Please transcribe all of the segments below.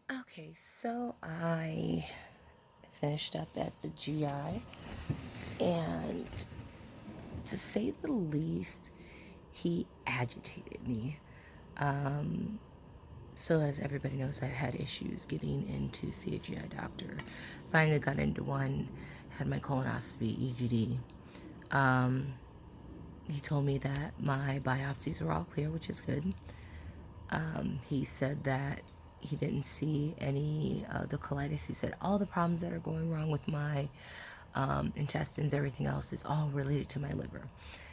Okay, so I finished up at the GI, and to say the least, he agitated me. So, as everybody knows, I've had issues getting in to see a GI doctor. Finally got into one, had my colonoscopy, EGD. He told me that my biopsies were all clear, which is good. He said that he didn't see any of the colitis. He said all the problems that are going wrong with my intestines, everything else is all related to my liver.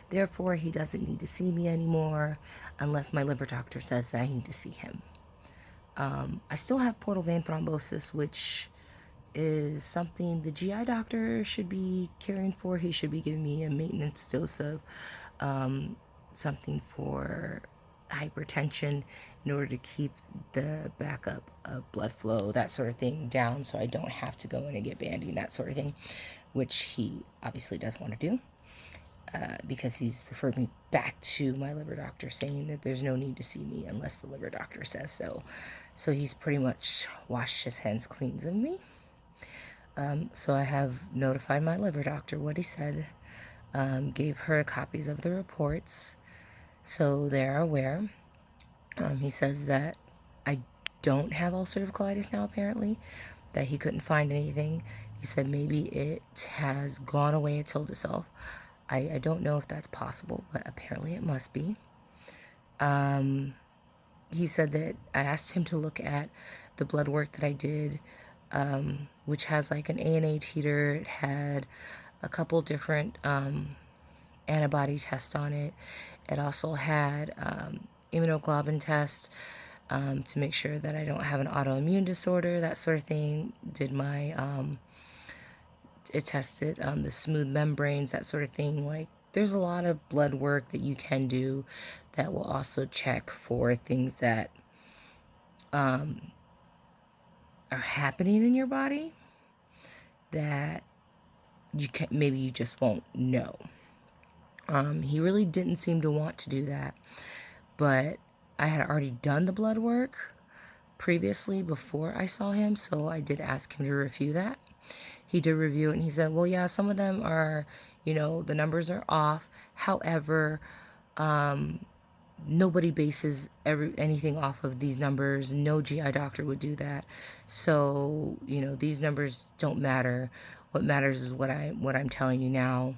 Therefore, he doesn't need to see me anymore unless my liver doctor says that I need to see him. I still have portal vein thrombosis, which is something the GI doctor should be caring for. He should be giving me a maintenance dose of something for hypertension in order to keep the backup of blood flow, that sort of thing, down so I don't have to go in and get banding, that sort of thing, which he obviously doesn't want to do. Because he's referred me back to my liver doctor saying that there's no need to see me unless the liver doctor says so. So he's pretty much washed his hands clean of me. So I have notified my liver doctor what he said, gave her copies of the reports so they're aware. He says that I don't have ulcerative colitis now, apparently, that he couldn't find anything. He said maybe it has gone away, it's healed itself. I don't know if that's possible, but apparently it must be. He said that I asked him to look at the blood work that I did, which has like an ANA titer. It had a couple different antibody tests on it. It also had immunoglobulin test to make sure that I don't have an autoimmune disorder, that sort of thing. Did my it tested the smooth membranes, that sort of thing. Like, there's a lot of blood work that you can do that will also check for things that are happening in your body that maybe you just won't know. He really didn't seem to want to do that, but I had already done the blood work previously before I saw him, so I did ask him to review that. He did review it, and he said, well, yeah, some of them are, the numbers are off. However, nobody bases anything off of these numbers. No GI doctor would do that. So, these numbers don't matter. What matters is what I'm telling you now.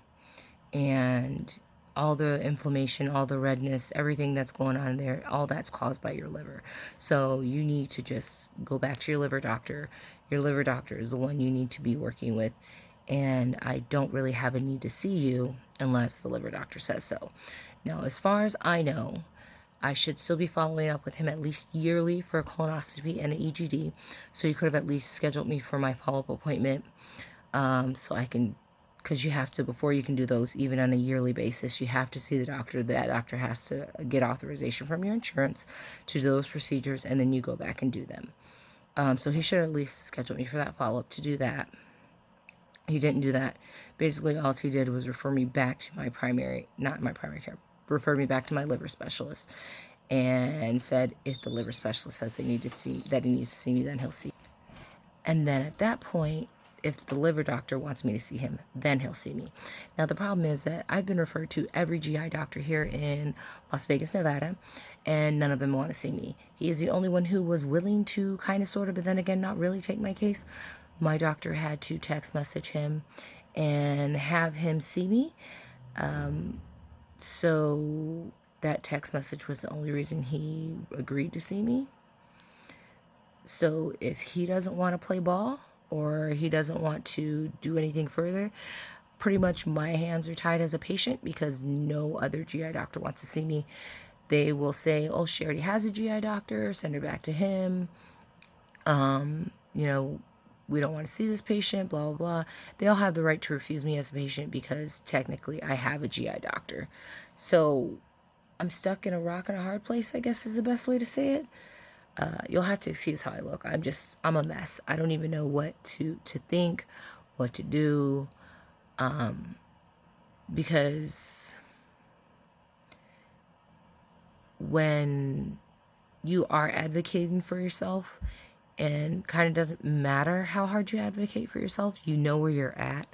And all the inflammation, all the redness, everything that's going on there, all that's caused by your liver. So you need to just go back to your liver doctor. Your liver doctor is the one you need to be working with. And I don't really have a need to see you unless the liver doctor says so. Now, as far as I know, I should still be following up with him at least yearly for a colonoscopy and an EGD. So you could have at least scheduled me for my follow-up appointment, so I can, because you have to, before you can do those, even on a yearly basis, you have to see the doctor. That doctor has to get authorization from your insurance to do those procedures, and then you go back and do them. So he should at least schedule me for that follow-up to do that. He didn't do that. Basically, all he did was refer me back to not my primary care, refer me back to my liver specialist, and said if the liver specialist says that he needs to see me, then he'll see me. And then at that point, if the liver doctor wants me to see him, then he'll see me. Now, the problem is that I've been referred to every GI doctor here in Las Vegas, Nevada, and none of them want to see me. He is the only one who was willing to kind of, sort of, but then again, not really take my case. My doctor had to text message him and have him see me. So that text message was the only reason he agreed to see me. So if he doesn't want to play ball or he doesn't want to do anything further, pretty much my hands are tied as a patient because no other GI doctor wants to see me. They will say, oh, she already has a GI doctor, send her back to him. We don't want to see this patient, blah, blah, blah. They all have the right to refuse me as a patient because technically I have a GI doctor. So I'm stuck in a rock and a hard place, I guess is the best way to say it. You'll have to excuse how I look. I'm a mess. I don't even know what to think, what to do, because when you are advocating for yourself And kind of doesn't matter how hard you advocate for yourself, you know where you're at,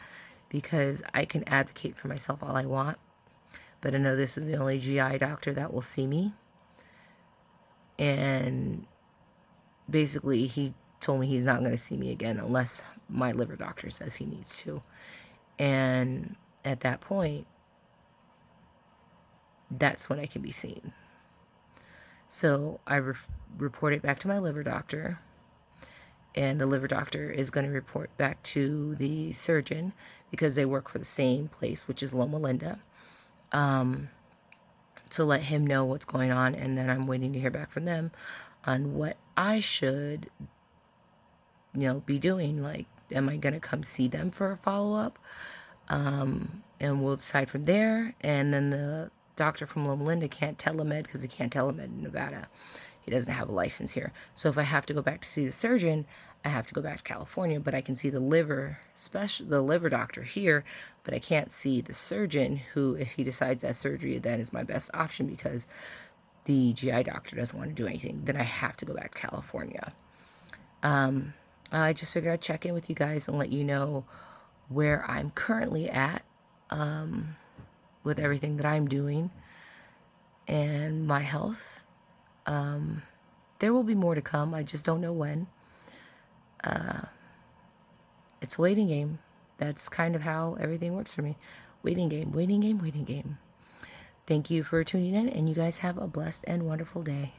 because I can advocate for myself all I want, but I know this is the only GI doctor that will see me. And basically, he told me he's not going to see me again unless my liver doctor says he needs to. And at that point, that's when I can be seen. So I report it back to my liver doctor, and the liver doctor is going to report back to the surgeon, because they work for the same place, which is Loma Linda, to let him know what's going on. And then I'm waiting to hear back from them on what I should, be doing. Like, am I going to come see them for a follow-up? And we'll decide from there. And then the doctor from Loma Linda can't telemed, because he can't telemed in Nevada. He doesn't have a license here. So if I have to go back to see the surgeon, I have to go back to California, but I can see the liver doctor here, but I can't see the surgeon, who, if he decides that surgery then is my best option because the GI doctor doesn't want to do anything, then I have to go back to California. I just figured I'd check in with you guys and let you know where I'm currently at with everything that I'm doing and my health. There will be more to come. I just don't know when. It's a waiting game. That's kind of how everything works for me. Waiting game, waiting game, waiting game. Thank you for tuning in, and you guys have a blessed and wonderful day.